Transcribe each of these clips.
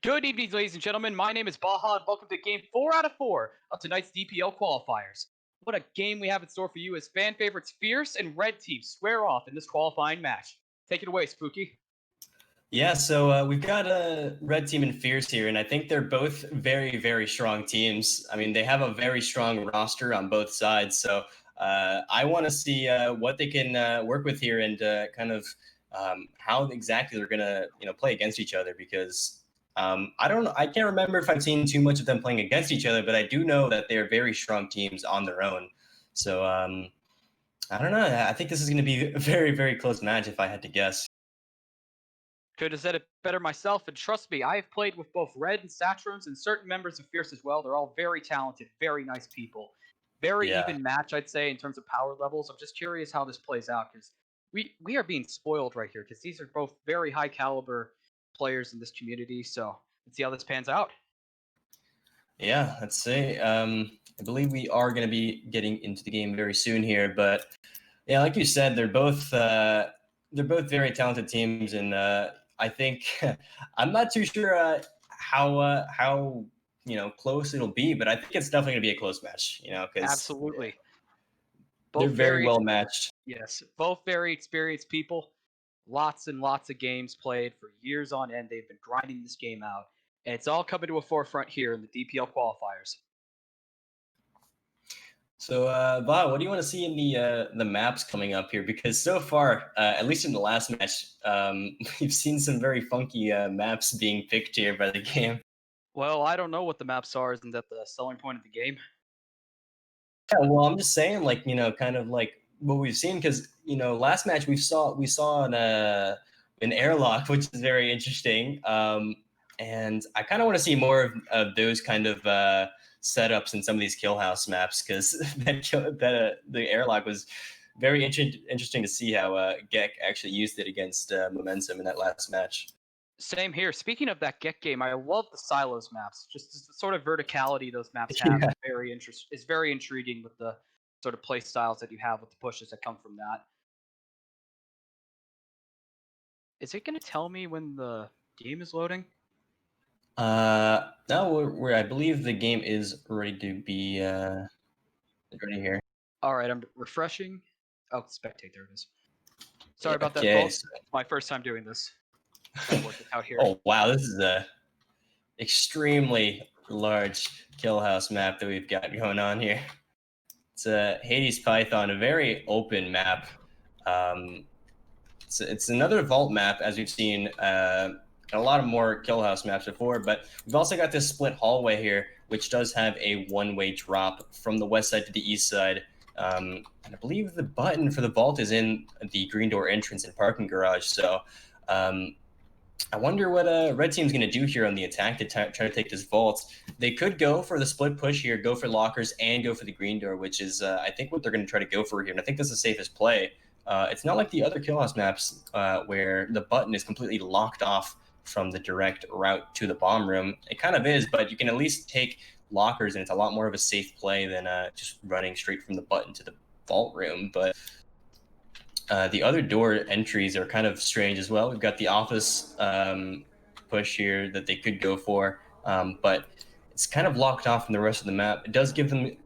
Good evening, ladies and gentlemen. My name is Baha, and welcome to Game 4 out of 4 of tonight's DPL qualifiers. What a game we have in store for you as fan favorites Fierce and Red Team square off in this qualifying match. Take it away, Spooky. Yeah, so we've got a Red Team and Fierce here, and I think they're both very, very strong teams. I mean, they have a very strong roster on both sides, so I want to see what they can work with here and kind of how exactly they're gonna, play against each other. Because I don't know, I can't remember if I've seen too much of them playing against each other, but I do know that they're very strong teams on their own. So I don't know. I think this is going to be a very, very close match if I had to guess. Could have said it better myself, and trust me, I have played with both Red and Satrons and certain members of Fierce as well. They're all very talented, very nice people. Very Yeah. even match, I'd say, in terms of power levels. I'm just curious how this plays out, because we are being spoiled right here, because these are both very high caliber players in this community. So let's see how this pans out. Yeah, let's see. I believe we are going to be getting into the game very soon here, but yeah, like you said, they're both very talented teams, and I think I'm not too sure how close it'll be, but I think it's definitely going to be a close match. Because Absolutely. they're Both very well matched. yes, both very experienced people. Lots and lots of games played for years on end. They've been grinding this game out, and it's all coming to a forefront here in the DPL qualifiers. So, Bob, what do you want to see in the maps coming up here? Because so far, at least in the last match, we've seen some very funky maps being picked here by the game. Well, I don't know what the maps are. Isn't that the selling point of the game? Yeah, well, I'm just saying, like, kind of like what we've seen, because last match we saw an airlock, which is very interesting. And I kind of want to see more of those kind of setups in some of these kill house maps, because the airlock was very interesting to see how Gek actually used it against Momentum in that last match. Same here. Speaking of that Get game, I love the silos maps. Just the sort of verticality those maps have Yeah. is very intriguing with the sort of play styles that you have with the pushes that come from that. Is it going to tell me when the game is loading? No, I believe the game is ready to be ready here. All right, I'm refreshing. Oh, spectate. There it is. Sorry about that, Okay. folks. It's my first time doing this. Trying to work it out here. Oh wow, this is a extremely large kill house map that we've got going on here. It's a Hades Python, a very open map. It's another vault map, as we've seen a lot of more kill house maps before, but we've also got this split hallway here, which does have a one-way drop from the west side to the east side. And I believe the button for the vault is in the green door entrance and parking garage. So I wonder what Red Team's going to do here on the attack to try to take this vault. They could go for the split push here, go for lockers, and go for the green door, which is, I think, what they're going to try to go for here. And I think that's the safest play. It's not like the other kill house maps where the button is completely locked off from the direct route to the bomb room. It kind of is, but you can at least take lockers, and it's a lot more of a safe play than just running straight from the button to the vault room. But the other door entries are kind of strange as well. We've got the office push here that they could go for, but it's kind of locked off from the rest of the map. It does give them,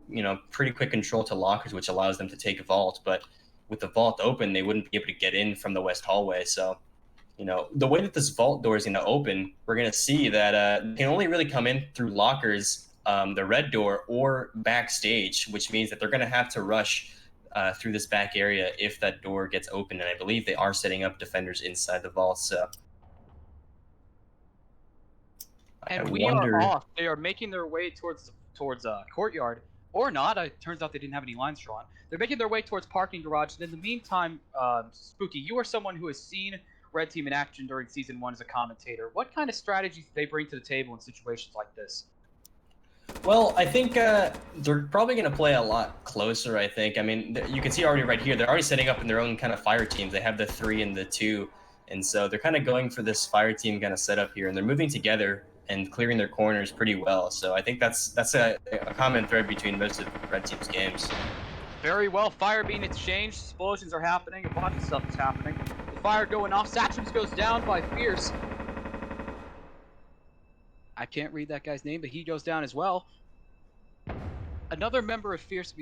pretty quick control to lockers, which allows them to take a vault. But with the vault open, they wouldn't be able to get in from the west hallway. So, the way that this vault door is going to open, we're going to see that they can only really come in through lockers, the red door, or backstage, which means that they're going to have to rush through this back area if that door gets open, and I believe they are setting up defenders inside the vault. So, And we are off. They are making their way towards courtyard, or not. It turns out they didn't have any lines drawn. They're making their way towards parking garage. And in the meantime, Spooky, you are someone who has seen Red Team in action during Season 1 as a commentator. What kind of strategies do they bring to the table in situations like this? Well, I think they're probably going to play a lot closer, I think. I mean, you can see already right here, they're already setting up in their own kind of fire teams. They have the 3 and the 2, and so they're kind of going for this fire team kind of setup here, and they're moving together and clearing their corners pretty well. So I think that's a common thread between most of Red Team's games. Very well. Fire being exchanged. Explosions are happening. A bunch of stuff is happening. The fire going off. Satrums goes down by Fierce. I can't read that guy's name, but he goes down as well. Another member of Fierce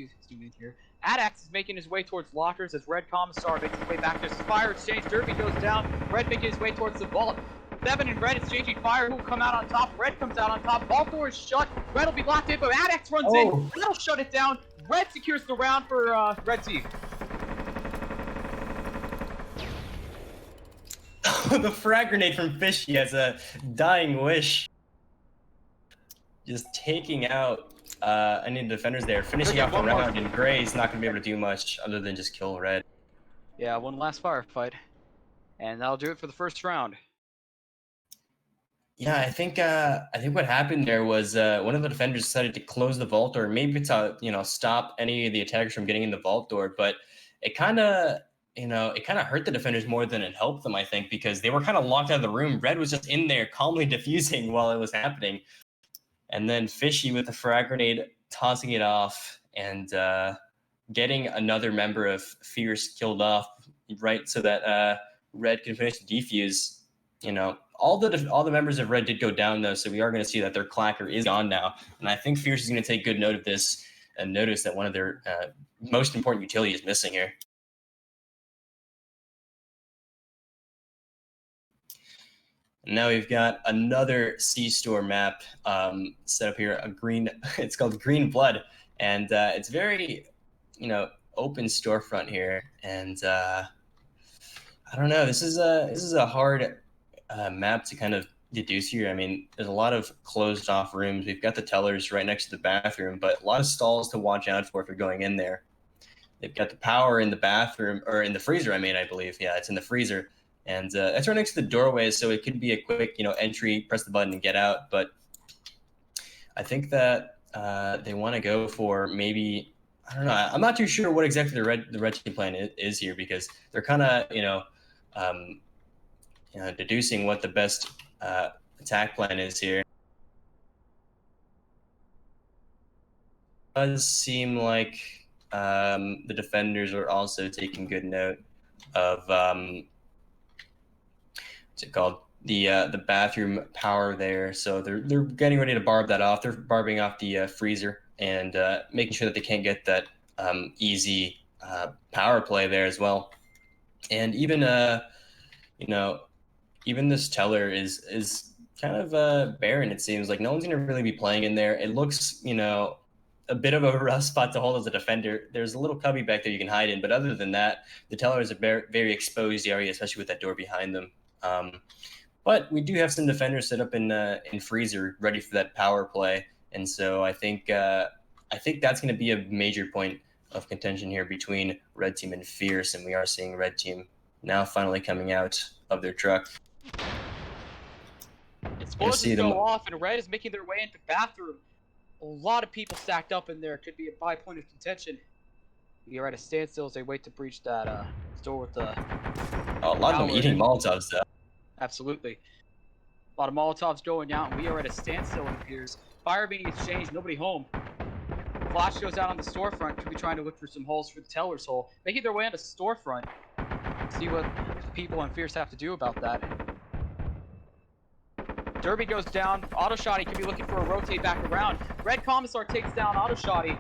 here. Adax is making his way towards lockers as Red Commissar makes his way back. There's fire exchange. Derby goes down. Red making his way towards the vault. 7 and Red exchanging fire. Who will come out on top? Red comes out on top. Vault door is shut. Red will be locked in, but Adax runs in. That'll shut it down. Red secures the round for Red team. The frag grenade from Fishy has a dying wish. Just taking out any of the defenders there, finishing off the round, and Gray's not going to be able to do much other than just kill Red. Yeah, one last firefight, and that'll do it for the first round. Yeah, I think what happened there was one of the defenders decided to close the vault door, maybe to stop any of the attackers from getting in the vault door, but it kind of hurt the defenders more than it helped them, I think, because they were kind of locked out of the room. Red was just in there calmly diffusing while it was happening. And then Fishy with the frag grenade, tossing it off and getting another member of Fierce killed off, right, so that Red can finish the defuse. All the members of Red did go down, though, so we are going to see that their clacker is gone now. And I think Fierce is going to take good note of this and notice that one of their most important utility is missing here. Now we've got another C-store map set up here. It's called Green Blood, and it's very, open storefront here. And I don't know. This is a hard map to kind of deduce here. I mean, there's a lot of closed off rooms. We've got the tellers right next to the bathroom, but a lot of stalls to watch out for if you're going in there. They've got the power in the bathroom, or in the freezer. I believe. Yeah, it's in the freezer. And that's right next to the doorway, so it could be a quick, entry, press the button and get out. But I think that they want to go for maybe, I don't know. I'm not too sure what exactly the red team plan is here, because they're kind of, deducing what the best attack plan is here. It does seem like the defenders are also taking good note of what's it called? The bathroom power there. So they're getting ready to barb that off. They're barbing off the freezer and making sure that they can't get that easy power play there as well. And even even this teller is kind of barren. It seems like no one's gonna really be playing in there. It looks a bit of a rough spot to hold as a defender. There's a little cubby back there you can hide in, but other than that, the teller is a very exposed area, especially with that door behind them. But we do have some defenders set up in freezer ready for that power play, and so I think that's going to be a major point of contention here between Red Team and Fierce, and we are seeing Red Team now finally coming out of their truck. Explosions go off, and Red is making their way into bathroom. A lot of people stacked up in there. Could be a by point of contention. We are at a standstill as they wait to breach that store with the. A lot of them eating Molotovs, though. Absolutely. A lot of Molotovs going out, and we are at a standstill, it appears. Fire being exchanged, nobody home. Flash goes out on the storefront, could be trying to look for some holes for the teller's hole. Making their way on the storefront. See what people on Fierce have to do about that. Derby goes down. Auto Shotty could be looking for a rotate back around. Red Commissar takes down Auto Shotty.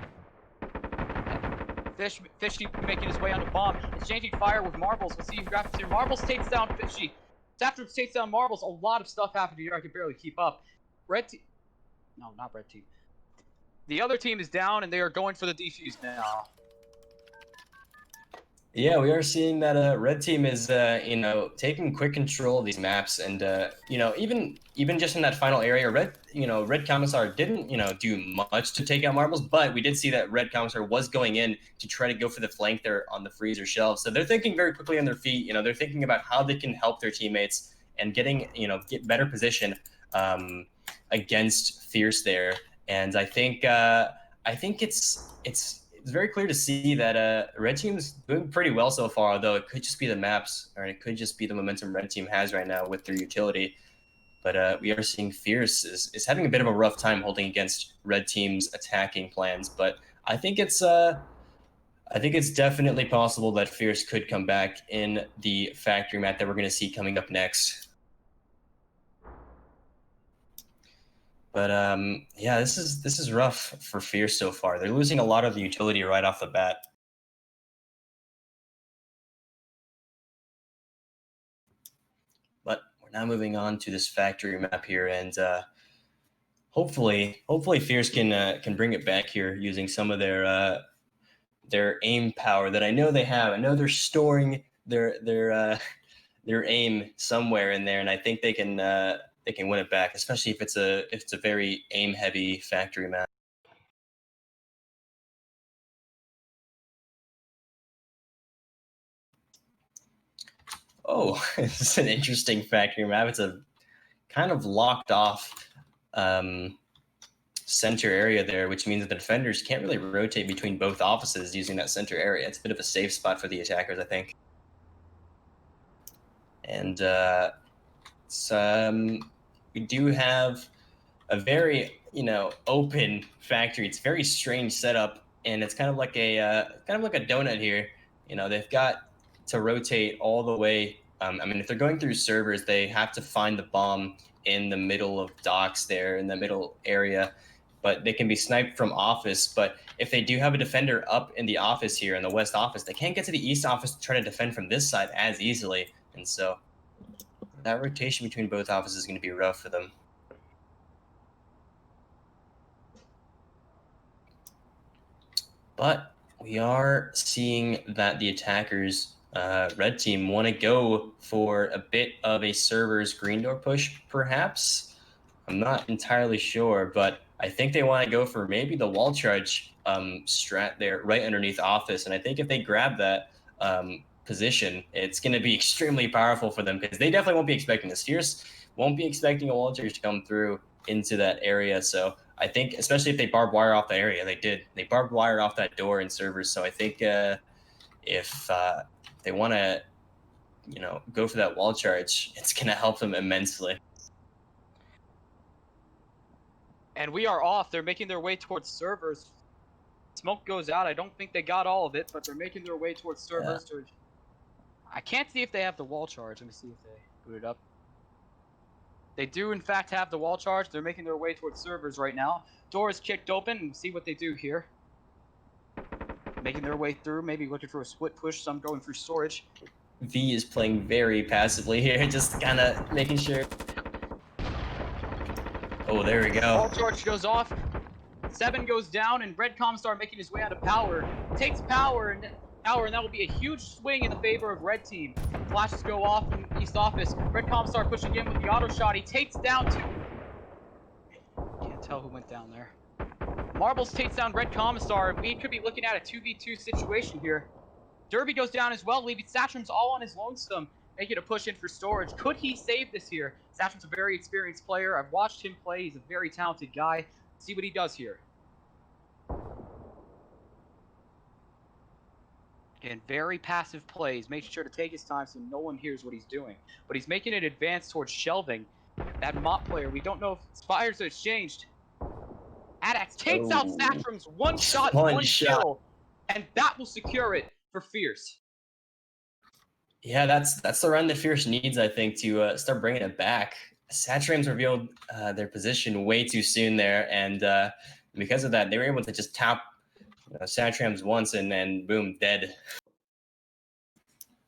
Fishy making his way on the bomb. Exchanging fire with Marbles. We'll see who grabs here. Marbles takes down Fishy. After it takes down Marbles, a lot of stuff happened here. I can barely keep up. Red team. No, not Red team. The other team is down, and they are going for the defuse now. Yeah, we are seeing that Red Team is, taking quick control of these maps, and even just in that final area, Red Commissar didn't, do much to take out Marbles, but we did see that Red Commissar was going in to try to go for the flank there on the freezer shelf. So they're thinking very quickly on their feet. They're thinking about how they can help their teammates and get better position against Fierce there. And I think it's very clear to see that Red Team's doing pretty well so far, although it could just be the maps, or it could just be the momentum Red Team has right now with their utility. But we are seeing Fierce is having a bit of a rough time holding against Red Team's attacking plans. But I think it's definitely possible that Fierce could come back in the factory map that we're going to see coming up next. But yeah, this is rough for Fierce so far. They're losing a lot of the utility right off the bat. But we're now moving on to this factory map here, and hopefully Fierce can bring it back here using some of their aim power that I know they have. I know they're storing their aim somewhere in there, and I think they can win it back, especially if it's a very aim heavy factory map. Oh, this is an interesting factory map. It's a kind of locked off center area there, which means that the defenders can't really rotate between both offices using that center area. It's a bit of a safe spot for the attackers, I think. And we do have a very open factory. It's a very strange setup, and it's kind of like a donut here. They've got to rotate all the way. I mean, if they're going through servers, they have to find the bomb in the middle of docks there, in the middle area. But they can be sniped from office. But if they do have a defender up in the office here, in the west office, they can't get to the east office to try to defend from this side as easily. And so that rotation between both offices is going to be rough for them. But we are seeing that the attackers, red team, want to go for a bit of a server's green door push, perhaps. I'm not entirely sure, but I think they want to go for maybe the wall charge strat there right underneath office. And I think if they grab that position, it's going to be extremely powerful for them, because they definitely won't be expecting this. Fierce won't be expecting a wall charge to come through into that area. So I think, especially if they barbed wire off the area, they barbed wire off that door in servers. So I think if they want to, go for that wall charge, it's going to help them immensely. And we are off. They're making their way towards servers. Smoke goes out. I don't think they got all of it, but they're making their way towards servers. Yeah. I can't see if they have the wall charge. Let me see if they boot it up. They do, in fact, have the wall charge. They're making their way towards servers right now. Door is kicked open, and see what they do here. Making their way through, maybe looking for a split push. Some going through storage. V is playing very passively here, just kind of making sure. Oh, there we go. Wall charge goes off. 7 goes down, and Red Comstar making his way out of power. Takes power, and that will be a huge swing in the favor of Red Team. Flashes go off in East Office. Red Comstar pushing in with the auto shot. He takes down 2. Can't tell who went down there. Marbles takes down Red Commissar. We could be looking at a 2v2 situation here. Derby goes down as well, leaving Satcham's all on his lonesome, making a push in for storage. Could he save this here? Satcham's a very experienced player. I've watched him play. He's a very talented guy. Let's see what he does here. Again, very passive plays, making sure to take his time so no one hears what he's doing. But he's making an advance towards shelving. That Mop player, we don't know if Spires has changed. Adax takes out Satcham's one shot, one kill, and that will secure it for Fierce. Yeah, that's the run that Fierce needs, I think, to start bringing it back. Satcham's revealed their position way too soon there, and because of that, they were able to just tap Satcham's once and then boom, dead.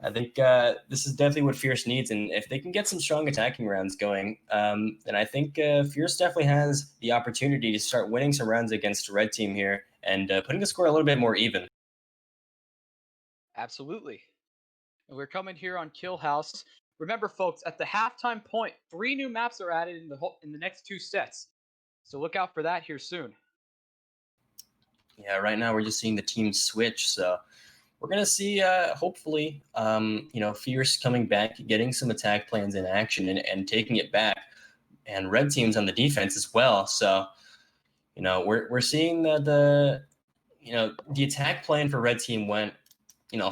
I think this is definitely what Fierce needs, and if they can get some strong attacking rounds going, then I think Fierce definitely has the opportunity to start winning some rounds against Red Team here and putting the score a little bit more even. Absolutely. And we're coming here on Kill House. Remember, folks, at the halftime point, 3 new maps are added in the next 2 sets. So look out for that here soon. Yeah, right now we're just seeing the team switch, so we're going to see, hopefully, Fierce coming back, getting some attack plans in action and taking it back. And Red Team's on the defense as well. So, we're seeing that the attack plan for Red Team went,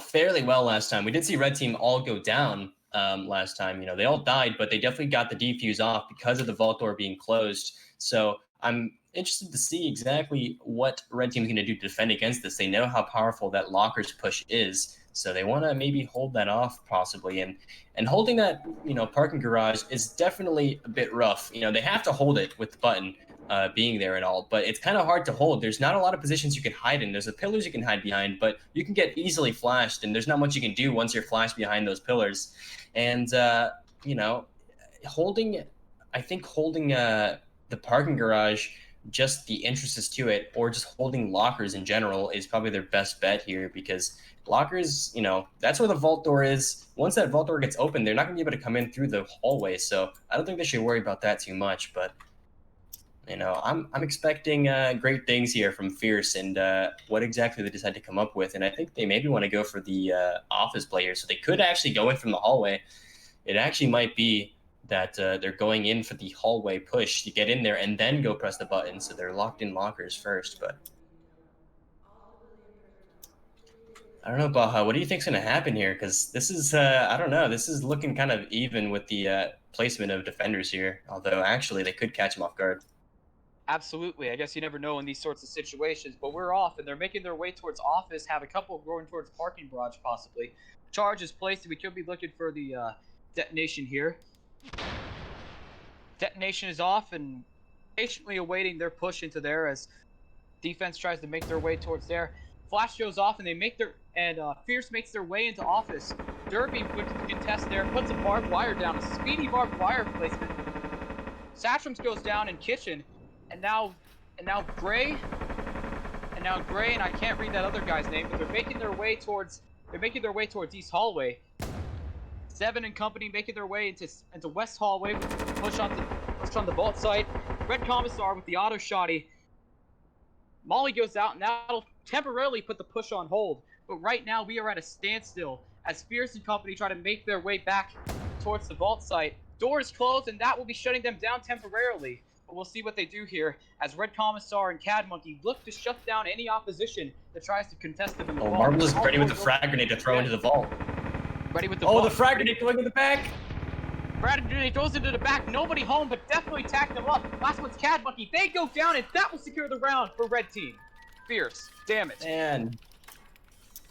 fairly well last time. We did see Red Team all go down last time. They all died, but they definitely got the defuse off because of the vault door being closed. So I'm interested to see exactly what Red Team's going to do to defend against this. They know how powerful that lockers push is, so they want to maybe hold that off possibly. And holding that, parking garage is definitely a bit rough. They have to hold it with the button, being there at all. But it's kind of hard to hold. There's not a lot of positions you can hide in. There's the pillars you can hide behind, but you can get easily flashed, and there's not much you can do once you're flashed behind those pillars. And you know, holding, I think holding the parking garage, just the entrances to it, or just holding lockers in general is probably their best bet here, because lockers, that's where the vault door is. Once that vault door gets open, they're not going to be able to come in through the hallway. So I don't think they should worry about that too much. But I'm expecting great things here from Fierce, and what exactly they decide to come up with. And I think they maybe want to go for the office players, so they could actually go in from the hallway. It actually might be that they're going in for the hallway push to get in there and then go press the button, so they're locked in lockers first. But I don't know, Baja. What do you think's going to happen here? Because this is, I don't know, this is looking kind of even with the placement of defenders here. Although actually, they could catch them off guard. Absolutely. I guess you never know in these sorts of situations, but we're off, and they're making their way towards office, have a couple going towards parking garage, possibly. Charge is placed, and we could be looking for the detonation here. Detonation is off, and patiently awaiting their push into there as defense tries to make their way towards there. Flash goes off, and they make their Fierce makes their way into office. Derby puts the contest there, puts a barbed wire down, a speedy barbed wire placement. Satrams goes down in kitchen, and now Gray, and I can't read that other guy's name, but they're making their way towards East Hallway. Seven and company making their way into West Hallway with the push on the vault site. Red Commissar with the auto shotty. Molly goes out, and that'll temporarily put the push on hold. But right now we are at a standstill as Fierce and company try to make their way back towards the vault site. Doors closed, and that will be shutting them down temporarily. But we'll see what they do here as Red Commissar and Cad Monkey look to shut down any opposition that tries to contest them in the vault. Marble is ready with the frag grenade to throw into the vault. Ready with the vault. The frag grenade going in the back. Frag grenade goes into the back. Nobody home, but definitely tacked them up. Last one's Cad Monkey. They go down, and that will secure the round for Red Team. Fierce. Damn it. Man.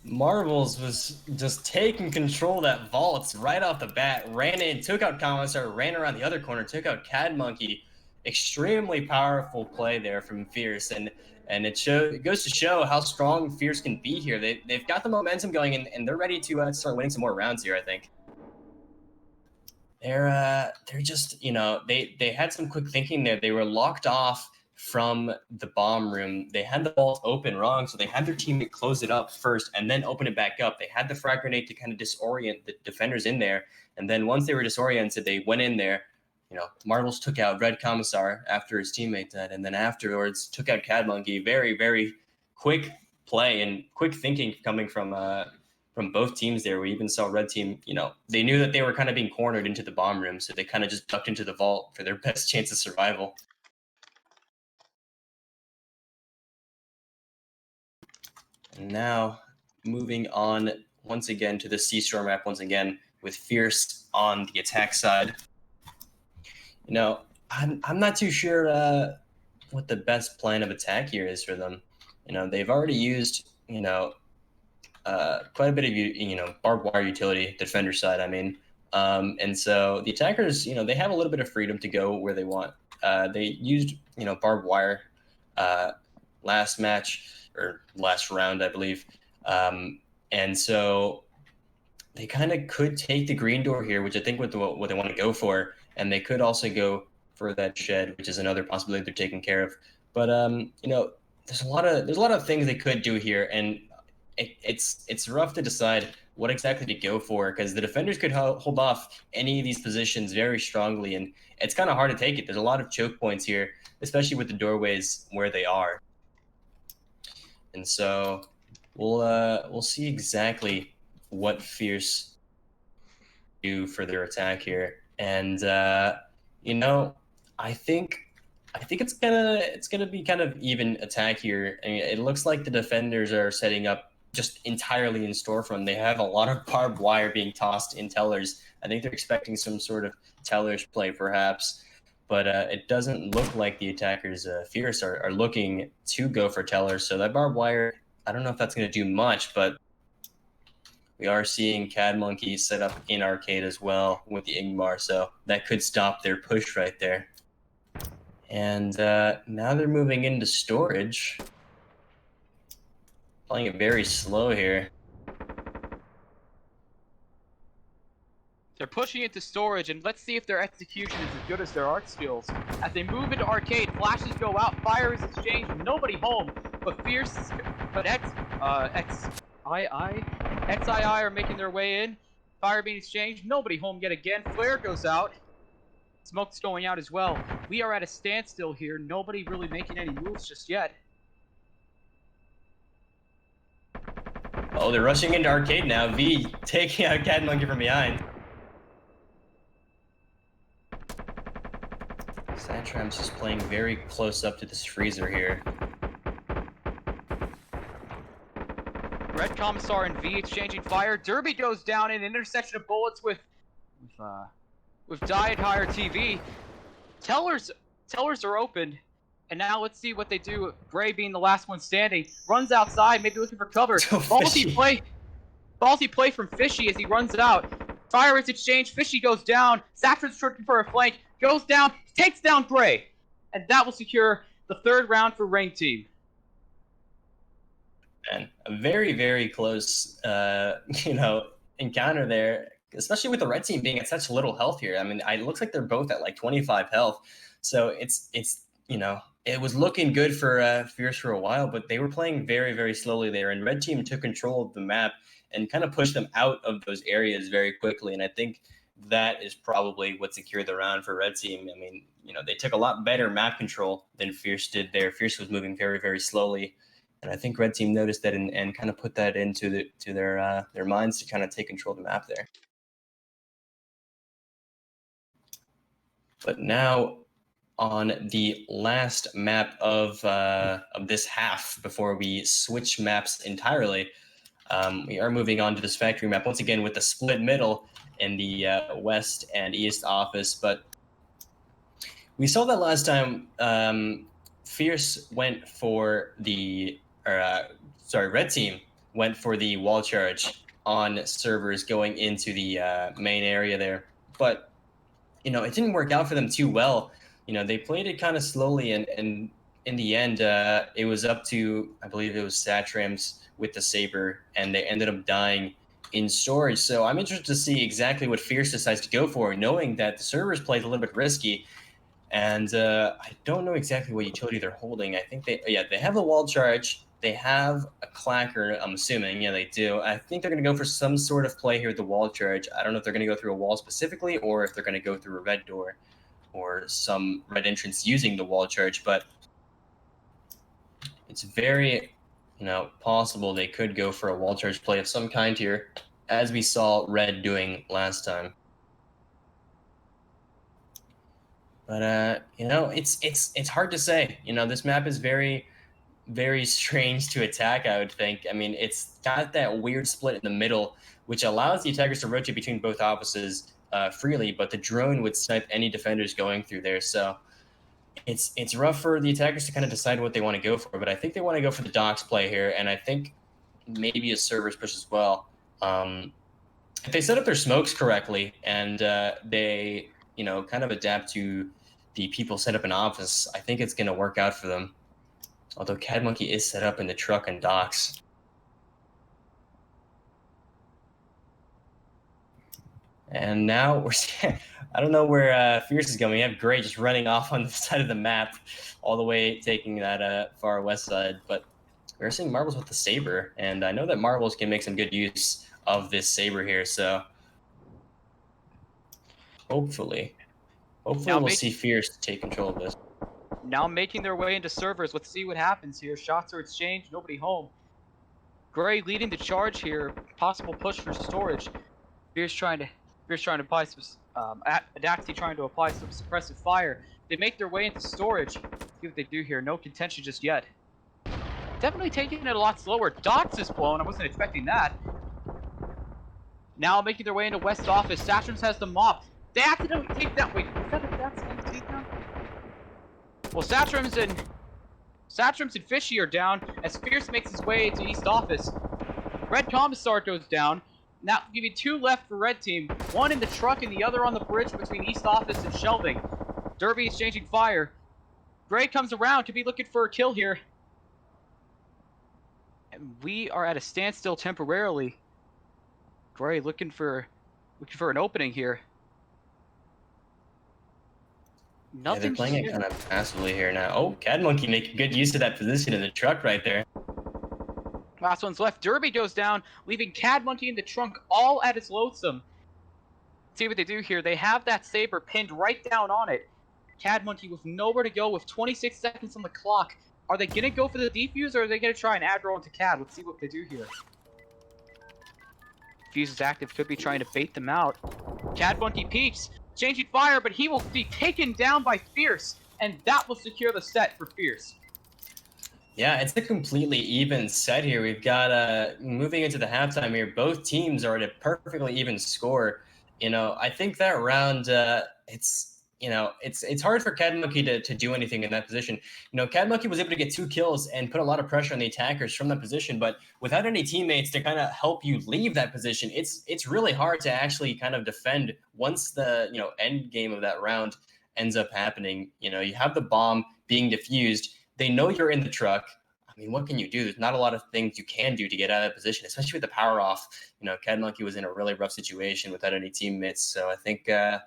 Marbles was just taking control of that vault right off the bat. Ran in, took out Commissar, ran around the other corner, took out Cad Monkey. Extremely powerful play there from Fierce, and it goes to show how strong Fierce can be here. They've got the momentum going, and they're ready to start winning some more rounds here, I think. They're just, they had some quick thinking there. They were locked off from the bomb room. They had the vault open wrong, so they had their teammate close it up first and then open it back up. They had the frag grenade to kind of disorient the defenders in there, and then once they were disoriented, they went in there. Marbles took out Red Commissar after his teammate died, and then afterwards took out Cad Monkey. Very, very quick play and quick thinking coming from both teams there. We even saw Red Team, they knew that they were kind of being cornered into the bomb room, so they kind of just ducked into the vault for their best chance of survival. And now, moving on once again to the Seashore map once again with Fierce on the attack side. I'm not too sure what the best plan of attack here is for them. They've already used, quite a bit of, barbed wire utility, defender side, I mean. And so the attackers, they have a little bit of freedom to go where they want. They used, barbed wire last match, or last round, I believe. And so they kind of could take the green door here, which I think what they want to go for. And they could also go for that shed, which is another possibility they're taking care of. But there's a lot of things they could do here, and it's rough to decide what exactly to go for, because the defenders could hold off any of these positions very strongly, and it's kind of hard to take it. There's a lot of choke points here, especially with the doorways where they are. And so we'll see exactly what Fierce do for their attack here. And I think it's gonna be kind of even attack here. I mean, it looks like the defenders are setting up just entirely in storefront. They have a lot of barbed wire being tossed in tellers. I think they're expecting some sort of tellers play perhaps, but it doesn't look like the attackers Fierce are looking to go for tellers. So that barbed wire, I don't know if that's going to do much, but we are seeing Cad Monkey set up in arcade as well with the Ingmar, so that could stop their push right there. And now they're moving into storage. Playing it very slow here. They're pushing it to storage, and let's see if their execution is as good as their art skills. As they move into arcade, flashes go out, fire is exchanged, nobody home. But XII are making their way in. Fire being exchanged, nobody home yet again. Flare goes out. Smoke's going out as well. We are at a standstill here. Nobody really making any moves just yet. Oh, they're rushing into arcade now. V taking out Cat Monkey from behind. Satram's just playing very close up to this freezer here. Red Commissar and V exchanging fire. Derby goes down in an intersection of bullets with Diet Higher TV. Tellers are open, and now let's see what they do. Gray being the last one standing, runs outside, maybe looking for cover. Ballsy play from Fishy as he runs out. Fire is exchanged. Fishy goes down. Satram's looking for a flank. Goes down. Takes down Gray, and that will secure the third round for Rain Team. And a very, very close, encounter there, especially with the red team being at such little health here. I mean, it looks like they're both at like 25 health. So it's it was looking good for Fierce for a while, but they were playing very, very slowly there. And red team took control of the map and kind of pushed them out of those areas very quickly. And I think that is probably what secured the round for red team. I mean, they took a lot better map control than Fierce did there. Fierce was moving very, very slowly. And I think red team noticed that and kind of put that into their minds to kind of take control of the map there. But now on the last map of this half, before we switch maps entirely, we are moving on to this factory map once again with the split middle in the west and east office. But we saw that last time. Fierce went for red team went for the wall charge on servers going into the main area there, but it didn't work out for them too well. They played it kind of slowly, and in the end, it was up to, I believe it was Satrams with the Saber, and they ended up dying in storage. So I'm interested to see exactly what Fierce decides to go for, knowing that the servers played a little bit risky. And I don't know exactly what utility they're holding. I think they have a wall charge. They have a clacker, I'm assuming. Yeah, they do. I think they're going to go for some sort of play here with the wall charge. I don't know if they're going to go through a wall specifically or if they're going to go through a red door or some red entrance using the wall charge. But it's very, possible they could go for a wall charge play of some kind here, as we saw red doing last time. But it's hard to say. This map is very, very strange to attack, I would think. I mean, it's got that weird split in the middle, which allows the attackers to rotate between both offices freely, but the drone would snipe any defenders going through there. So it's rough for the attackers to kind of decide what they want to go for. But I think they want to go for the docks play here, and I think maybe a servers push as well. If they set up their smokes correctly and they kind of adapt to the people set up in office, I think it's going to work out for them. Although Cad Monkey is set up in the truck and docks. And now I don't know where Fierce is going. We have Gray just running off on the side of the map, all the way taking that far west side. But we're seeing Marbles with the Saber, and I know that Marbles can make some good use of this Saber here, so hopefully we'll see Fierce take control of this. Now making their way into servers. Let's see what happens here. Shots are exchanged. Nobody home. Gray leading the charge here. Possible push for storage. Fierce trying to apply some Adaxi trying to apply some suppressive fire. They make their way into storage. See what they do here. No contention just yet. Definitely taking it a lot slower. Dots is blown. I wasn't expecting that. Now making their way into West Office. Satrams has the mop. They accidentally take that. Wait, is that a takedown? Well, Satrams and Fishy are down as Fierce makes his way to East Office. Red Commissar goes down. Now, give you two left for Red Team. One in the truck and the other on the bridge between East Office and Shelving. Derby exchanging fire. Gray comes around to be looking for a kill here. And we are at a standstill temporarily. Gray looking for an opening here. Yeah, they're playing it kind of passively here now. Oh, Cad Monkey making good use of that position in the truck right there. Last one's left. Derby goes down, leaving Cad Monkey in the trunk all at his lonesome. See what they do here. They have that saber pinned right down on it. Cad Monkey with nowhere to go with 26 seconds on the clock. Are they going to go for the defuse or are they going to try and aggro into Cad? Let's see what they do here. Fuse is active, could be trying to bait them out. Cad Monkey peeks, changing fire, but he will be taken down by Fierce, and that will secure the set for Fierce. Yeah, it's a completely even set here. We've got moving into the halftime here. Both teams are at a perfectly even score. You know, I think that round, it's hard for Cad Monkey to do anything in that position. You know, Cad Monkey was able to get 2 kills and put a lot of pressure on the attackers from that position, but without any teammates to kind of help you leave that position, it's really hard to actually kind of defend once the end game of that round ends up happening. You know, you have the bomb being defused. They know you're in the truck. I mean, what can you do? There's not a lot of things you can do to get out of that position, especially with the power off. You know, Cad Monkey was in a really rough situation without any teammates. So I think that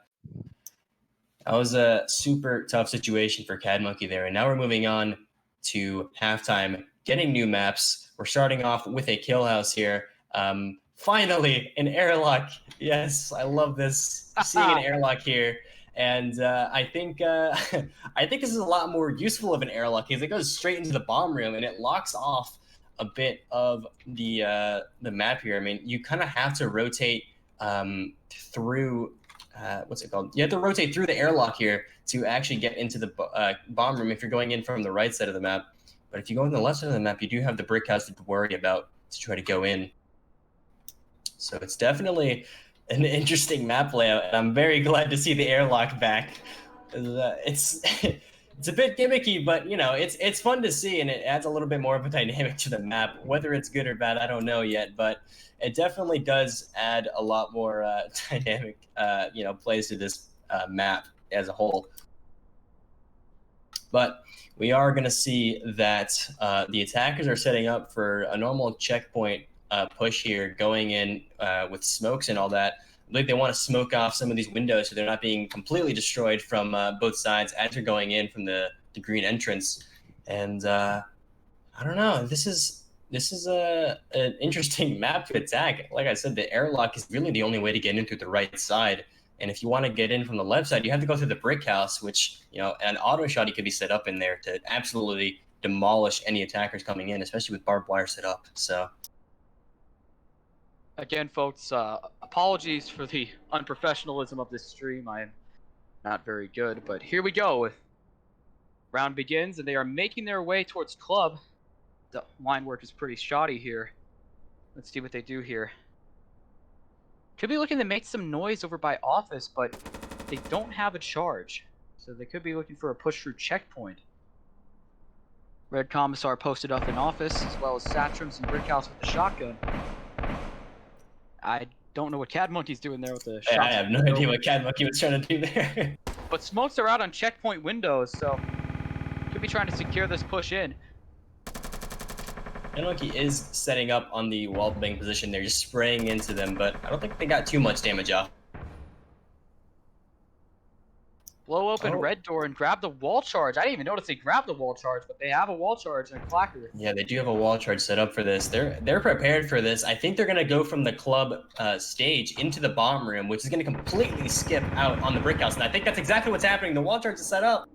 was a super tough situation for Cad Monkey there. And now we're moving on to halftime, getting new maps. We're starting off with a kill house here. Finally, an airlock. Yes, I love this. Seeing an airlock here. And I think this is a lot more useful of an airlock because it goes straight into the bomb room and it locks off a bit of the map here. I mean, you kind of have to rotate through what's it called? You have to rotate through the airlock here to actually get into the bomb room if you're going in from the right side of the map. But if you go on the left side of the map, you do have the brick house to worry about to try to go in. So it's definitely an interesting map layout, and I'm very glad to see the airlock back. It's a bit gimmicky, but it's fun to see, and it adds a little bit more of a dynamic to the map. Whether it's good or bad, I don't know yet, but it definitely does add a lot more dynamic, plays to this map as a whole. But we are going to see that the attackers are setting up for a normal checkpoint push here, going in with smokes and all that. I believe they want to smoke off some of these windows so they're not being completely destroyed from both sides as you're going in from the green entrance. And I don't know, this is an interesting map to attack. Like I said, the airlock is really the only way to get in through the right side. And if you want to get in from the left side, you have to go through the brick house, which, an auto shot could be set up in there to absolutely demolish any attackers coming in, especially with barbed wire set up. So again, folks, apologies for the unprofessionalism of this stream. I am not very good, but here we go. Round begins, and they are making their way towards club. The line work is pretty shoddy here. Let's see what they do here. Could be looking to make some noise over by office, but they don't have a charge. So they could be looking for a push through checkpoint. Red Commissar posted up in office, as well as Satrams and Brickhouse with the shotgun. I don't know what Cad Monkey's doing there with the shotgun. I have no idea what Cad Monkey was trying to do there. But smokes are out on checkpoint windows, so could be trying to secure this push in. Cad Monkey is setting up on the wallbang position. They're just spraying into them, but I don't think they got too much damage off. Blow open red door and grab the wall charge. I didn't even notice they grabbed the wall charge, but they have a wall charge and a clacker. Yeah, they do have a wall charge set up for this. They're prepared for this. I think they're going to go from the club stage into the bomb room, which is going to completely skip out on the brick house. And I think that's exactly what's happening. The wall charge is set up.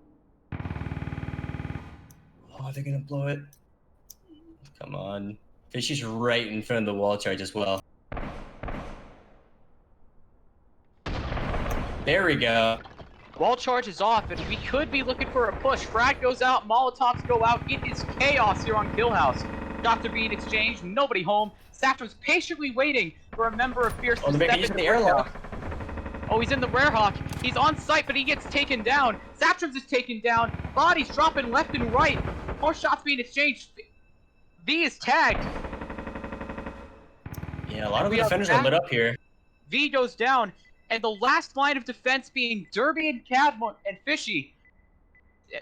Oh, they're going to blow it. Come on. Fishy's right in front of the wall charge as well. There we go. Wall charge is off, and we could be looking for a push. Frag goes out, Molotovs go out. It is chaos here on Killhouse. Shots are being exchanged, nobody home. Satram's patiently waiting for a member of Fierce to step into the airlock. Oh, he's in the Warehawk. He's on site, but he gets taken down. Satrams is taken down. Bodies dropping left and right. More shots being exchanged. V is tagged. Yeah, a lot of the defenders are lit up here. V goes down. And the last line of defense being Derby and Cadmont and Fishy.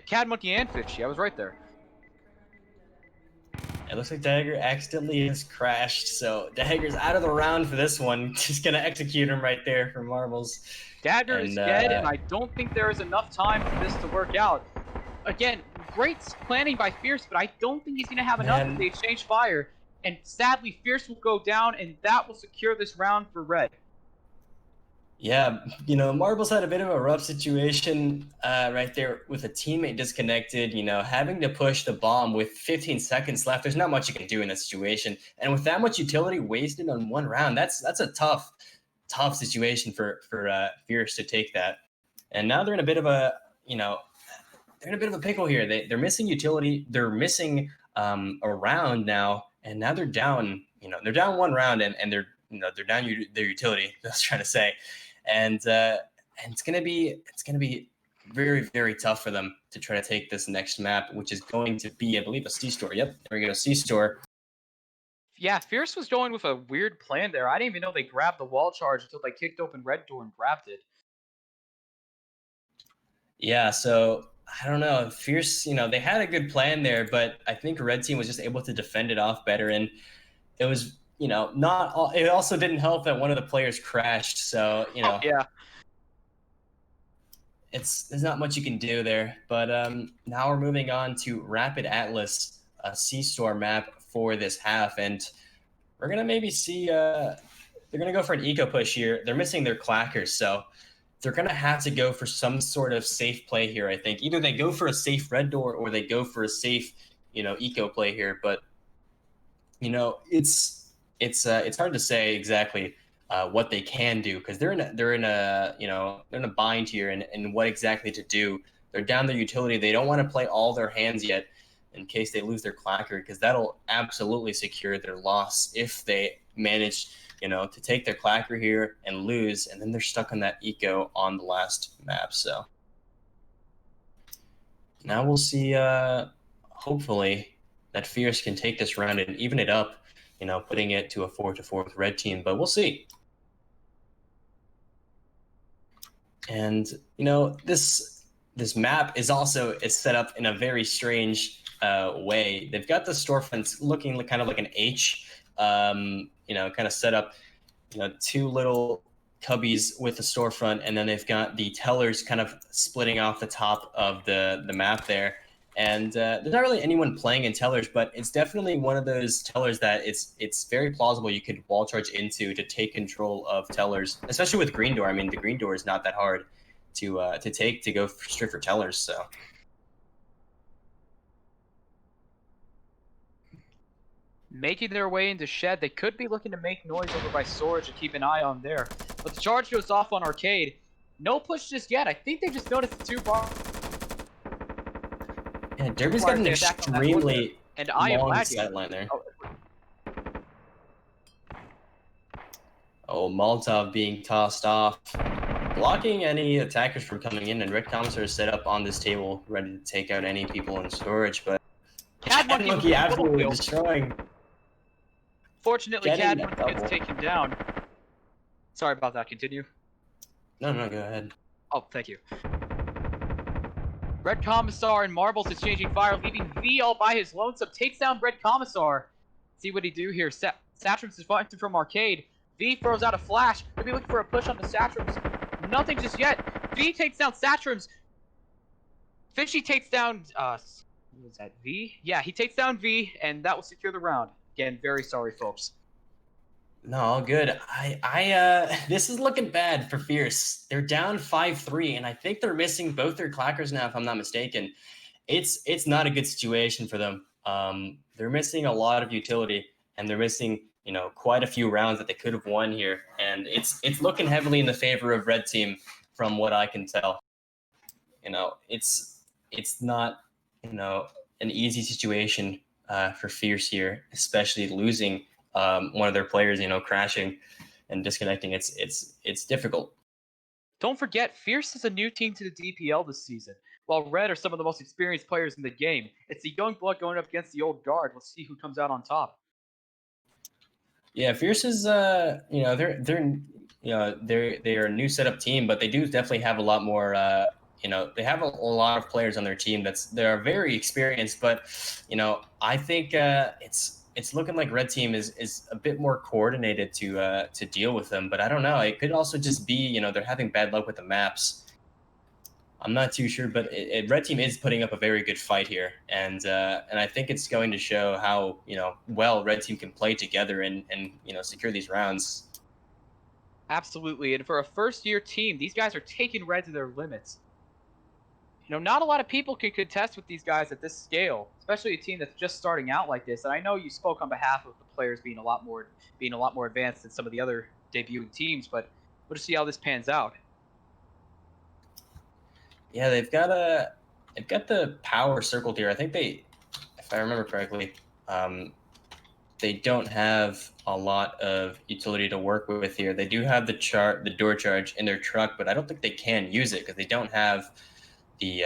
Cad Monkey and Fishy. I was right there. It looks like Dagger accidentally has crashed, so Dagger's out of the round for this one. Just gonna execute him right there for marbles. Dagger is dead, and I don't think there is enough time for this to work out. Again, great planning by Fierce, but I don't think he's going to have enough if they exchange fire. And sadly, Fierce will go down, and that will secure this round for Red. Yeah, Marbles had a bit of a rough situation right there with a teammate disconnected, having to push the bomb with 15 seconds left. There's not much you can do in that situation. And with that much utility wasted on one round, that's a tough situation for Fierce to take that. And now they're in a bit of a, they're in a bit of a pickle here. They're missing utility. They're missing a round now, and now they're down. They're down one round, and they're they're down their utility. I was trying to say, and it's gonna be very, very tough for them to try to take this next map, which is going to be, I believe, a C-store. Yep, there we go, C-store. Yeah, Fierce was going with a weird plan there. I didn't even know they grabbed the wall charge until they kicked open Red door and grabbed it. Yeah, so I don't know. Fierce, they had a good plan there, but I think Red Team was just able to defend it off better. And it was, not all, it also didn't help that one of the players crashed. So, yeah. There's not much you can do there. But now we're moving on to Rapid Atlas, a C-store map for this half. And we're going to maybe see, they're going to go for an eco push here. They're missing their clackers, so they're going to have to go for some sort of safe play here, I think. Either they go for a safe red door or they go for a safe, eco play here. But, it's hard to say exactly what they can do, because they're in a bind here and what exactly to do. They're down their utility. They don't want to play all their hands yet in case they lose their clacker, because that'll absolutely secure their loss if they manage to take their clacker here and lose, and then they're stuck on that eco on the last map. So now we'll see, hopefully, that Fierce can take this round and even it up, putting it to a 4-4 with Red Team, but we'll see. And, this map is set up in a very strange way. They've got the storefronts looking kind of like an H, kind of set up, two little cubbies with the storefront, and then they've got the tellers kind of splitting off the top of the map there. And there's not really anyone playing in tellers, but it's definitely one of those tellers that it's very plausible you could wall charge into to take control of tellers, especially with green door. I mean, the green door is not that hard to take, to go straight for tellers. So. Making their way into Shed, they could be looking to make noise over by Storage to keep an eye on there. But the charge goes off on Arcade. No push just yet. I think they just noticed the two bar. Yeah, Derby's got an extremely long sideline there. Oh, Molotov being tossed off, blocking any attackers from coming in, and Red Commissar is set up on this table, ready to take out any people in Storage, but Cad Monkey absolutely destroying. Fortunately, Cad Monkey gets taken down. Sorry about that, continue. No, go ahead. Oh, thank you. Red Commissar and Marbles exchanging fire, leaving V all by his lonesome. Takes down Red Commissar. See what he do here. Satrums is fighting from Arcade. V throws out a flash. Maybe looking for a push on the Satrums. Nothing just yet. V takes down Satrums. Fishy takes down, what was that, V? Yeah, he takes down V, and that will secure the round. Again, very sorry, folks. No, all good. This is looking bad for Fierce. They're down 5-3, and I think they're missing both their clackers now, if I'm not mistaken. It's not a good situation for them. They're missing a lot of utility, and they're missing, quite a few rounds that they could have won here. And it's looking heavily in the favor of Red Team, from what I can tell. It's not, an easy situation for Fierce here, especially losing one of their players, crashing and disconnecting. It's difficult. Don't forget, Fierce is a new team to the DPL this season, while Red are some of the most experienced players in the game. It's the young blood going up against the old guard. Let's see who comes out on top. Yeah, Fierce is they are a new setup team, but they do definitely have a lot more they have a lot of players on their team they are very experienced, but I think it's looking like Red Team is a bit more coordinated to deal with them. But I don't know. It could also just be they're having bad luck with the maps. I'm not too sure, but Red Team is putting up a very good fight here, and I think it's going to show how well Red Team can play together and secure these rounds. Absolutely, and for a first-year team, these guys are taking Red to their limits. Not a lot of people can contest with these guys at this scale, especially a team that's just starting out like this. And I know you spoke on behalf of the players being a lot more advanced than some of the other debuting teams, but we'll just see how this pans out. Yeah, they've got the power circled here. I think if I remember correctly, they don't have a lot of utility to work with here. They do have the door charge in their truck, but I don't think they can use it because they don't have the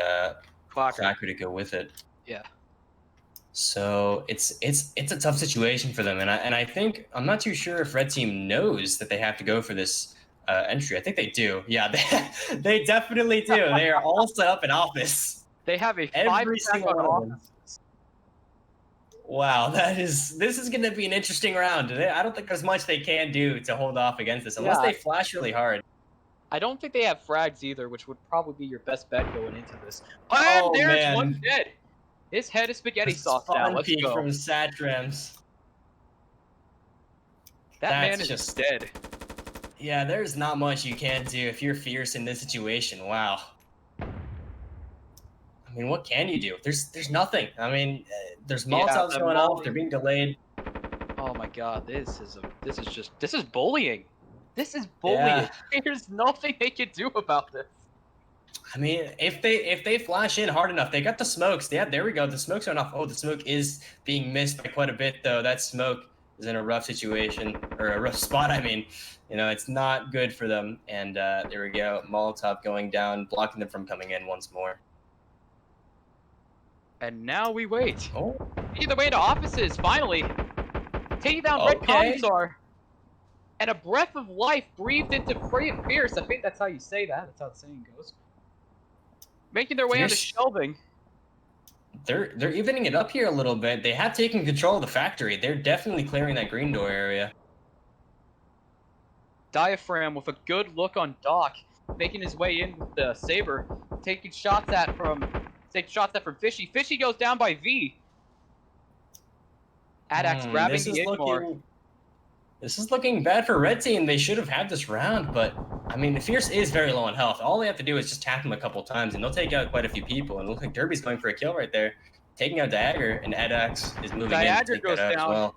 cracker to go with it. Yeah. So it's a tough situation for them, and I think I'm not too sure if Red Team knows that they have to go for this entry. I think they do. Yeah, they definitely do. They are all set up in office. They have every single one of them. Wow, this is going to be an interesting round. I don't think there's much they can do to hold off against this unless they flash really hard. I don't think they have frags either, which would probably be your best bet going into this. And there's one dead. His head is spaghetti sauce now. Let's go. From Satrams. That man is just dead. Yeah, there's not much you can do if you're fierce in this situation. Wow. I mean, what can you do? There's nothing. I mean, there's Molotovs going off. They're being delayed. Oh my God, this is bullying. This is bullying. Yeah. There's nothing they can do about this. I mean, if they flash in hard enough, they got the smokes. Yeah, there we go. The smokes are off. Oh, the smoke is being missed by quite a bit, though. That smoke is in a rough situation, or a rough spot. I mean, it's not good for them. And there we go. Molotov going down, blocking them from coming in once more. And now we wait. Oh. Either way to offices, finally. Taking down Red Commissar. And a breath of life breathed into Fierce. I think that's how you say that. That's how the saying goes. Making their way onto shelving. They're evening it up here a little bit. They have taken control of the factory. They're definitely clearing that green door area. Diaphragm with a good look on Doc, making his way in with the Saber, taking shots at from Fishy. Fishy goes down by V. Adax grabbing the Ignore. This is looking bad for Red Team. They should have had this round, but I mean, the Fierce is very low on health. All they have to do is just tap him a couple times, and they'll take out quite a few people. And it looks like Derby's going for a kill right there, taking out Dagger, and Adax is moving in to take that out as well.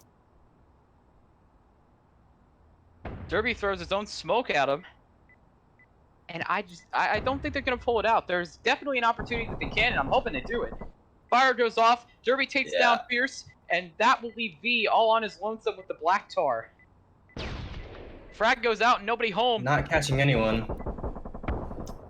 Derby throws his own smoke at him, and I don't think they're gonna pull it out. There's definitely an opportunity that they can, and I'm hoping they do it. Fire goes off. Derby takes down Fierce, and that will leave V all on his lonesome with the Black Tar. Frag goes out and nobody home. Not catching anyone.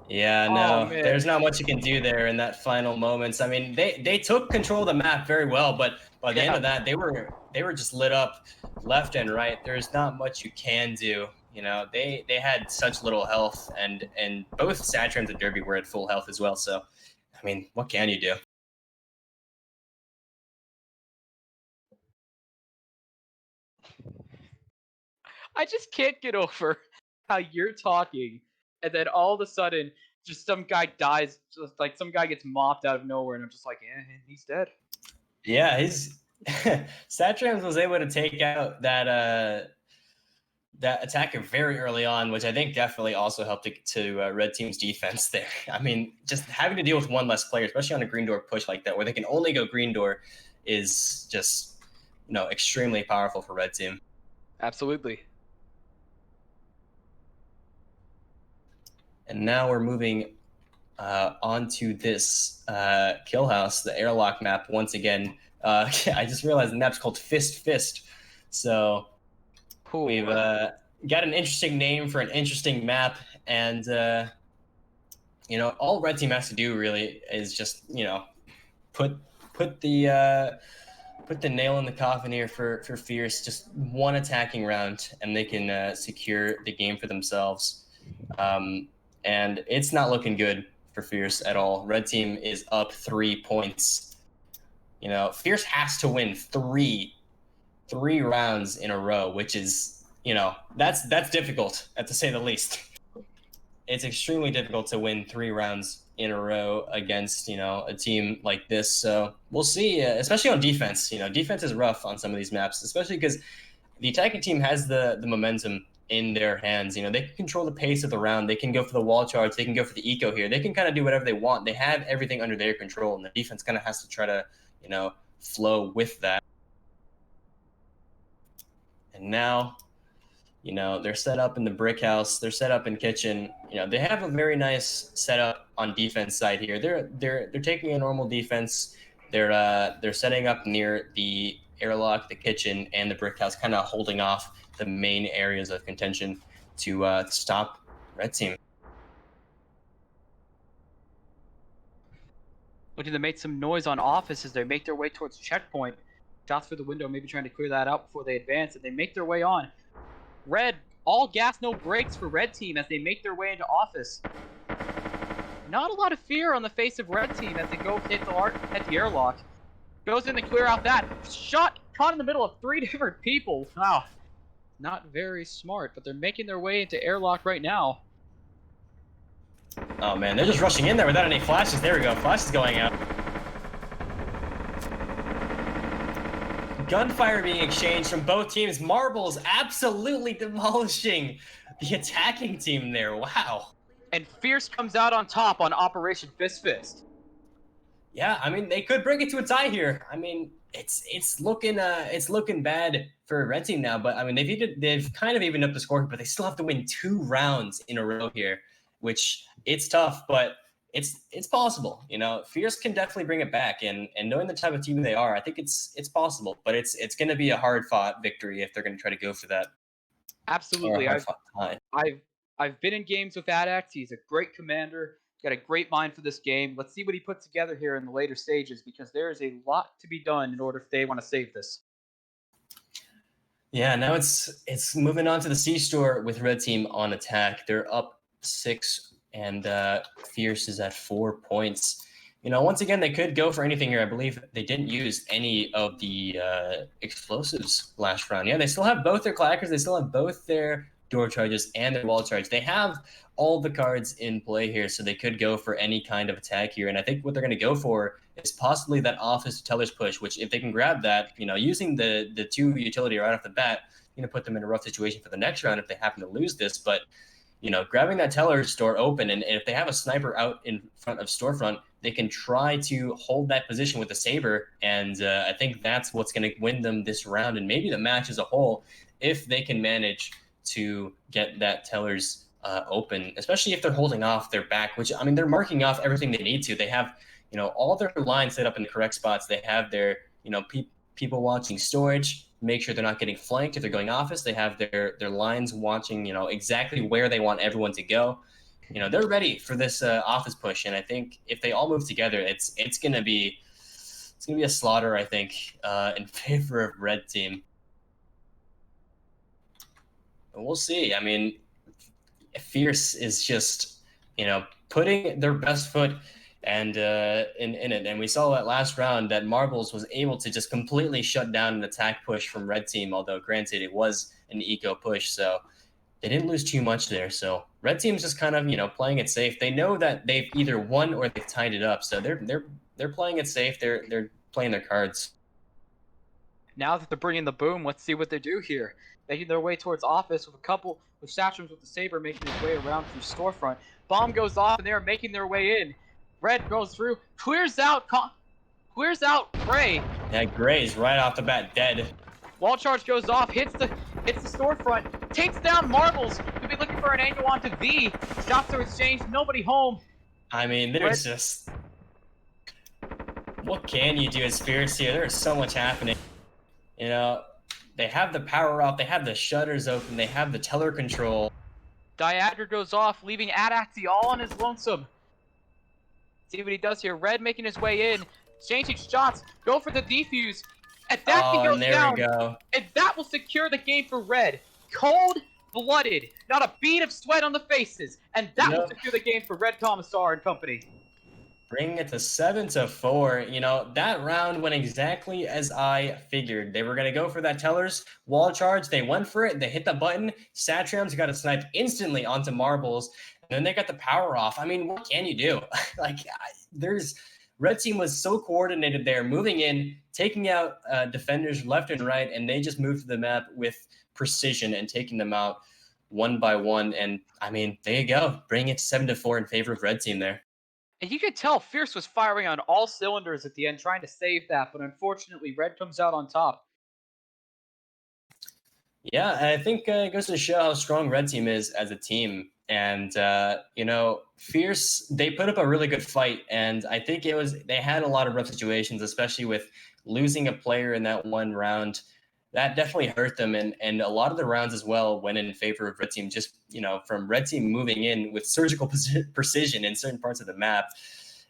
Yeah, no, there's not much you can do there in that final moments. I mean, they took control of the map very well, but by the end of that, they were just lit up left and right. There's not much you can do. They had such little health, and both Satrams and Derby were at full health as well. So, I mean, what can you do? I just can't get over how you're talking, and then all of a sudden, just some guy dies, just like some guy gets mopped out of nowhere, and I'm just like, he's dead. Yeah, Satrams was able to take out that attacker very early on, which I think definitely also helped to Red Team's defense there. I mean, just having to deal with one less player, especially on a green door push like that, where they can only go green door, is just extremely powerful for Red Team. Absolutely. And now we're moving onto this kill house, the airlock map once again. I just realized the map's called Fist. So we've got an interesting name for an interesting map, and all Red Team has to do really is just put the nail in the coffin here for Fierce. Just one attacking round, and they can secure the game for themselves. And it's not looking good for Fierce at all. Red team is up 3 points. You know, Fierce has to win three rounds in a row, which is, you know, that's difficult, to say the least. It's extremely difficult to win 3 rounds in a row against, you know, a team like this. So we'll see, especially on defense. You know, defense is rough on some of these maps, especially because the attacking team has the momentum in their hands. You know, they can control the pace of the round. They can go for the wall charge. They can go for the eco here. They can kind of do whatever they want. They have everything under their control, and the defense kind of has to try to, you know, flow with that. And now, you know, they're set up in the brick house. They're set up in kitchen. You know, they have a very nice setup on defense side here. They're taking a normal defense. They're setting up near the airlock, the kitchen, and the brick house, kind of holding off the main areas of contention to stop red team. Looking to make some noise on office as they make their way towards checkpoint. Shots through the window, maybe trying to clear that out before they advance, and they make their way on. Red, all gas, no brakes for red team as they make their way into office. Not a lot of fear on the face of red team as they go hit the airlock. Goes in to clear out that shot, caught in the middle of 3 different people. Wow, not very smart, but they're making their way into airlock right now. Oh man, they're just rushing in there without any flashes. There we go, flashes going out. Gunfire being exchanged from both teams. Marbles absolutely demolishing the attacking team there. Wow. And Fierce comes out on top on Operation Fist. Yeah, I mean, they could bring it to a tie here. I mean, it's looking bad for red team now, but I mean, they've kind of evened up the score, but they still have to win 2 rounds in a row here, which it's tough, but it's possible. You know, Fierce can definitely bring it back, and knowing the type of team they are, I think it's possible, but it's going to be a hard-fought victory if they're going to try to go for that. Absolutely. I've been in games with Adax. He's a great commander. Got a great mind for this game. Let's see what he puts together here in the later stages, because there is a lot to be done in order if they want to save this. Yeah, now it's moving on to the C store with red team on attack. They're up 6, and Fierce is at 4 points. You know, once again, they could go for anything here. I believe they didn't use any of the explosives last round. Yeah, they still have both their clackers. They still have both their door charges and their wall charge. They have all the cards in play here, so they could go for any kind of attack here. And I think what they're going to go for is possibly that office teller's push, which if they can grab that, you know, using the 2 utility right off the bat, going to put them in a rough situation for the next round if they happen to lose this. But, you know, grabbing that teller's door open, and if they have a sniper out in front of storefront, they can try to hold that position with the saber. And I think that's what's going to win them this round, and maybe the match as a whole, if they can manage to get that tellers open, especially if they're holding off their back, which, I mean, they're marking off everything they need to. They have, you know, all their lines set up in the correct spots. They have their, you know, people watching storage, make sure they're not getting flanked if they're going office. They have their lines watching, you know, exactly where they want everyone to go. You know, they're ready for this office push, and I think if they all move together, it's gonna be a slaughter, I think, in favor of red team. And we'll see. I mean, Fierce is just, you know, putting their best foot and in it. And we saw that last round that Marbles was able to just completely shut down an attack push from red team, although granted it was an eco push, so they didn't lose too much there. So red team's just kind of, you know, playing it safe. They know that they've either won or they've tied it up, so they're playing it safe. They're playing their cards. Now that they're bringing the boom, let's see what they do here. Making their way towards office with a couple with Satrums with the saber making his way around through storefront. Bomb goes off and they are making their way in. Red goes through, clears out Gray. Yeah, Gray's right off the bat dead. Wall charge goes off, hits the storefront, takes down Marbles. Could be looking for an angle onto V. Shots are exchanged, nobody home. I mean, there's just, what can you do as Fierce here? There's so much happening. You know, they have the power off, they have the shutters open, they have the teller control. Diager goes off, leaving Adaxi all on his lonesome. See what he does here. Red making his way in, changing shots, go for the defuse. And that goes down. We go. And that will secure the game for Red. Cold, blooded, not a bead of sweat on the faces, and that will Yep. secure the game for Red Commissar and company. Bringing it to 7-4. You know, that round went exactly as I figured. They were going to go for that Teller's wall charge. They went for it. They hit the button. Satrams got a snipe instantly onto Marbles. And then they got the power off. I mean, what can you do? There's Red team was so coordinated there, moving in, taking out defenders left and right, and they just moved to the map with precision and taking them out one by one. And I mean, there you go. Bring it to 7-4 in favor of Red team there. And you could tell Fierce was firing on all cylinders at the end, trying to save that, but unfortunately, Red comes out on top. Yeah, I think it goes to show how strong Red team is as a team. And, you know, Fierce, they put up a really good fight. And I think they had a lot of rough situations, especially with losing a player in that one round. That definitely hurt them. And a lot of the rounds as well went in favor of Red team, just, you know, from Red team moving in with surgical precision in certain parts of the map.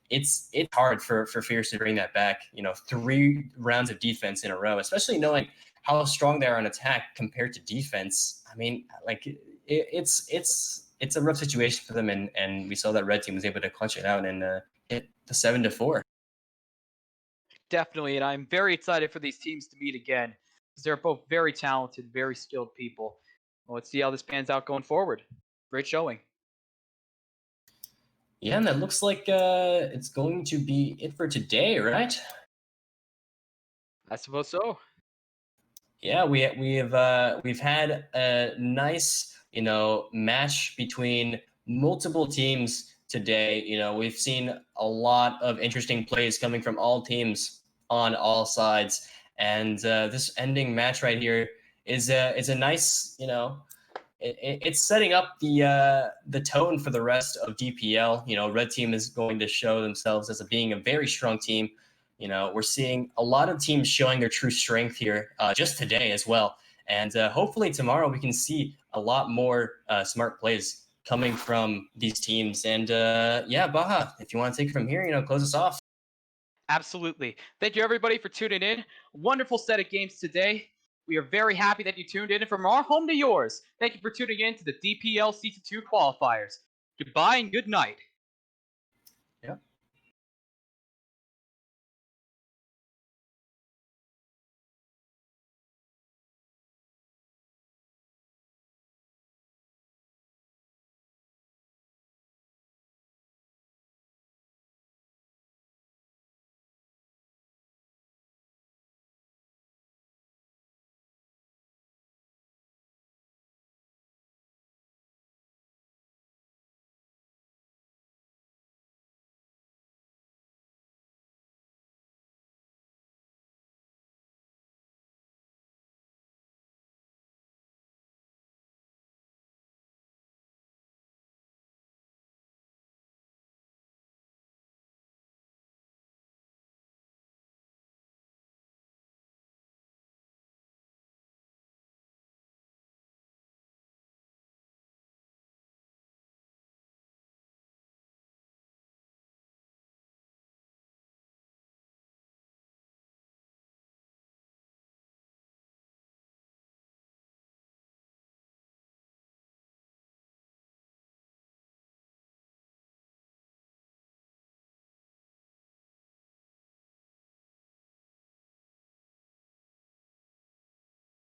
It's hard for Fierce to bring that back, you know, 3 rounds of defense in a row, especially knowing how strong they are on attack compared to defense. I mean, like it's a rough situation for them, and we saw that Red team was able to clutch it out and hit the 7-4. Definitely, and I'm very excited for these teams to meet again because they're both very talented, very skilled people. Well, let's see how this pans out going forward. Great showing. Yeah, and that looks like it's going to be it for today, right? I suppose so. Yeah, we've had a nice, you know, match between multiple teams today. You know, we've seen a lot of interesting plays coming from all teams on all sides, and this ending match right here is a nice, you know, it's setting up the tone for the rest of DPL. You know, Red team is going to show themselves as being a very strong team. You know, we're seeing a lot of teams showing their true strength here just today as well. And hopefully tomorrow we can see a lot more smart plays coming from these teams. And yeah, Baha, if you want to take it from here, you know, close us off. Absolutely. Thank you, everybody, for tuning in. Wonderful set of games today. We are very happy that you tuned in. And from our home to yours, thank you for tuning in to the DPL Season 2 qualifiers. Goodbye and good night.